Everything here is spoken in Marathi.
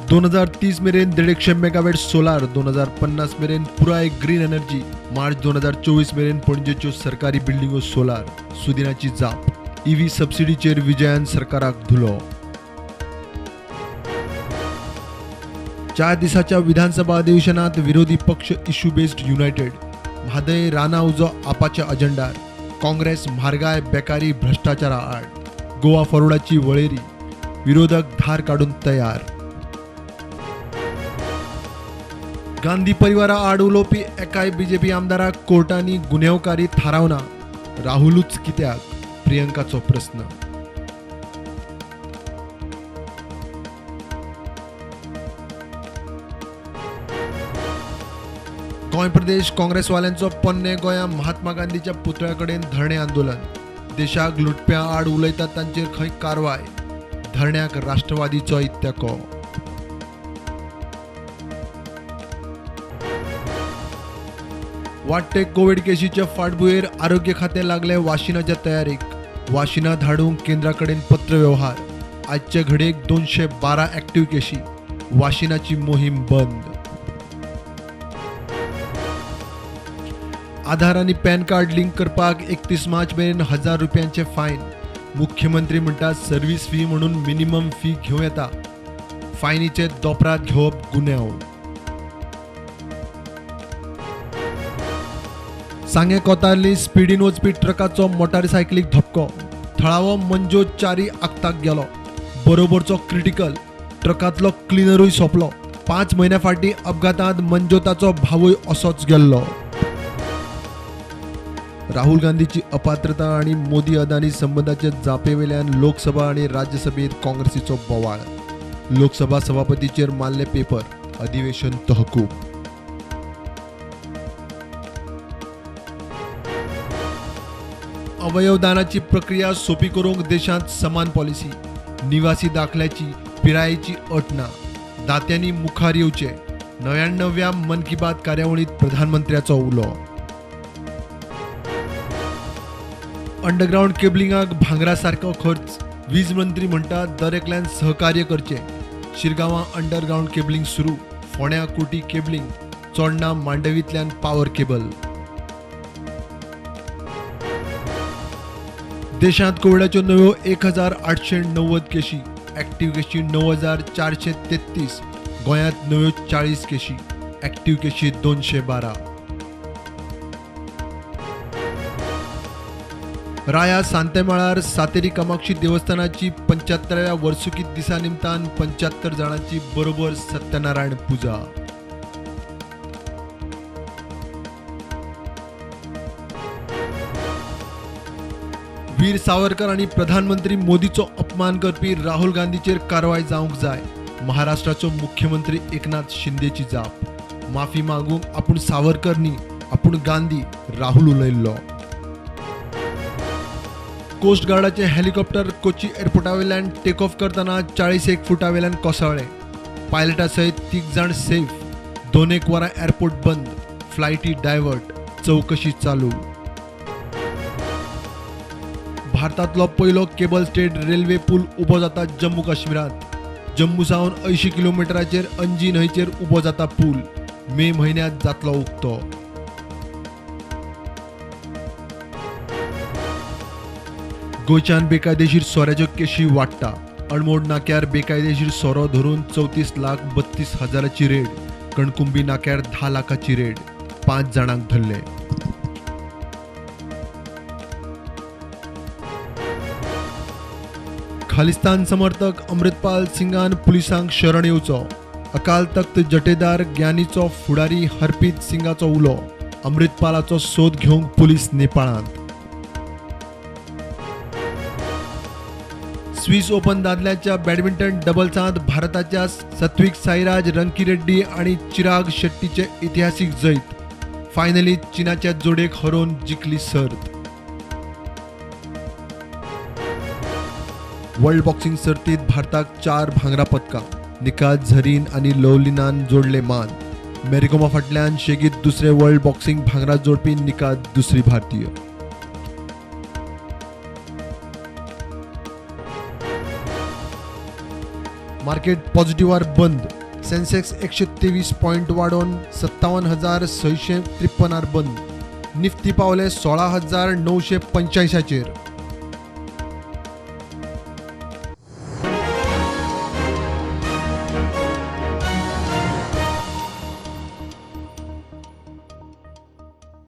2030 मेरेन 150 मेगावॅट सोलार, 2050 मेरेन पुराय ग्रीन एनर्जी, मार्च 2024 मेरेन पणजेच्यो सरकारी बिल्डिंगो सोलार, सुदिनाची जाप, ईव्ही सबसिडीचेर विजयान सरकाराक धुलो. 4 दिसाच्या विधानसभा अधिवेशनात विरोधी पक्ष इश्यू बेस्ड युनायटेड. म्हादय राना उजो आपाच्या अजेंडार. काँग्रेस म्हारगाय, बेकारी, भ्रष्टाचारा आड. गोवा फॉरवर्डाची वळेरी. विरोधक धार काढून तयार. गांधी परिवारा आड उलोवपी एकाय बीजेपी आमदाराक कोर्टांनी गुन्यांवकारी थारावना. राहुलूच कित्याक? प्रियंकाचो प्रस्न. गोंय प्रदेश काँग्रेसवाल्यांचो पोन्ने गोंया महात्मा गांधीच्या पुतळ्या कडेन धरणे आंदोलन. देशाक लुटप्या आड उलयतात तांचेर खंय कारवाय. धरण्याक राष्ट्रवादीचोय तेंको. वाडटे कोविड केशीच्या फाटभुंयेर आरोग्य खातें लागले वाशिनाच्या तयारीक. वाशिना धाडूंक केंद्रा कडेन पत्र व्यवहार. आजचे घडयेक 212 एक्टिव्ह केशी. वाशिनाची मोहीम बंद. आधार आणि पॅन कार्ड लिंक करपाक 31 मार्च मेरेन 1000 रुपयांचे फायन. मुख्यमंत्री म्हणटात सर्व्हिस फी म्हणून मिनिमम फी घेवं येता. फायनीचे दोपरात घेवप गुन्यांव. सांगे कोतारली स्पिडीन वचपी ट्रकाचो मोटारसायकलीक धपको. थळावो मंजो चारी आगताक गेलो. बरोबरचो क्रिटिकल. ट्रकातलो क्लिनरूय सोंपलो. 5 म्हयन्या फाटीं अपघातांत मंजोताचो भावूय असोच गेल्लो. राहुल गांधीची अपात्रता आणि मोदी अदानी संबंधाच्या जापेवेल्यान लोकसभा आणि राज्यसभेत काँग्रेसीचो बोवाळ. लोकसभा सभापतीचेर मारले पेपर. अधिवेशन तहकूब. अवयव दानाची प्रक्रिया सोपी करूंक देशांत समान पॉलिसी. निवासी दाखल्याची पिरायेची अट ना. दात्यांनी मुखार येवचे. 99व्या मन की बात कार्यावळीत प्रधानमंत्र्याचो उलो. अंडरग्राउंड केबलिंगाक भांगरा सारको खर्च. वीज मंत्री म्हणटात दरेकल्यान सहकार्य करचे. शिरगांवां अंडरग्राउंड केबलिंग सुरू. फोंड्या कोटी केबलिंग. चोडणा मांडवींतल्यान पावर केबल. देशांत कोविडाच्यो नव्यो 1890 केशी. एक्टिव्ह केशी 9433. गोंयांत नव्यो 40 केशी. एक्टिव्ह केशी 212. राया सांतेमाळार सातेरी कामाक्षी देवस्थानाची 75व्या वर्सुकी दिसा निमतान 75 जाणांची बरोबर सत्यनारायण पुजा. वीर सावरकर आणि प्रधानमंत्री मोदीचो अपमान करपी राहुल गांधीचेर कारवाय जावंक जाय. महाराष्ट्राचो मुख्यमंत्री एकनाथ शिंदेची जाप. माफी मागूंक आपूण सावरकर न्ही, आपूण गांधी, राहुल उलयल्लो. कोस्ट गार्डाचे हेलिकॉप्टर कोची एअरपोर्टावेल्यान टेक ऑफ करतना 41 फुटावेल्यान कोसळ्ळे. पायलटा सयत 3 जाण सेफ. 2 वरां एअरपोर्ट बंद. फ्लायटी डायवर्ट. चवकशी चालू. भारतांतलो पयलो केबल स्टेट रेल्वे पूल उबो जाता जम्मू काश्मीरांत. जम्मू सावन 80 किलोमिटराचेर अंजी न्हंयचेर उबो जाता पूल. मे म्हयन्यांत जातलो उक्तो. गोंयच्यान बेकायदेशीर सोऱ्याच्यो केशी वाडटा. अणमोड नाक्यार बेकायदेशीर सोरो धरून 34,32,000ची रेड. कणकुंबी नाक्यार 10 लाखाची रेड. 5 जाणांक धरले. खालिस्तान समर्थक अमृतपाल सिंगान पुलिसांक शरण येवचो. अकाल तख्त जटेदार ज्ञानीचो फुडारी हरप्रीत सिंगाचो उलो. अमृतपालाचो सोद घेवंक पुलीस नेपाळांत. स्विस ओपन दादल्याच्या बॅडमिंटन डबल्सांत भारताच्या सात्विक साईराज रंकीरेड्डी आणि चिराग शेट्टीचे इतिहासीक जैत. फायनलीत चीनाच्या जोडेक हरोवन जिखली सर्त. वर्ल्ड बॉक्सिंग सर्तीत भारताक 4 भांगरा पदकां. निकात झरीन आणि लवलिनान जोडले मान. मेरीकोमा फाटल्यान शेगीत दुसरे वर्ल्ड बॉक्सिंग भांगरा जोडपी निकात दुसरी भारतीय. मार्केट पॉझिटिव्हवर बंद. सेन्सेक्स 123 पॉईंट वाढून 57,653 बंद. निफ्टी पावले 16,985 चेर.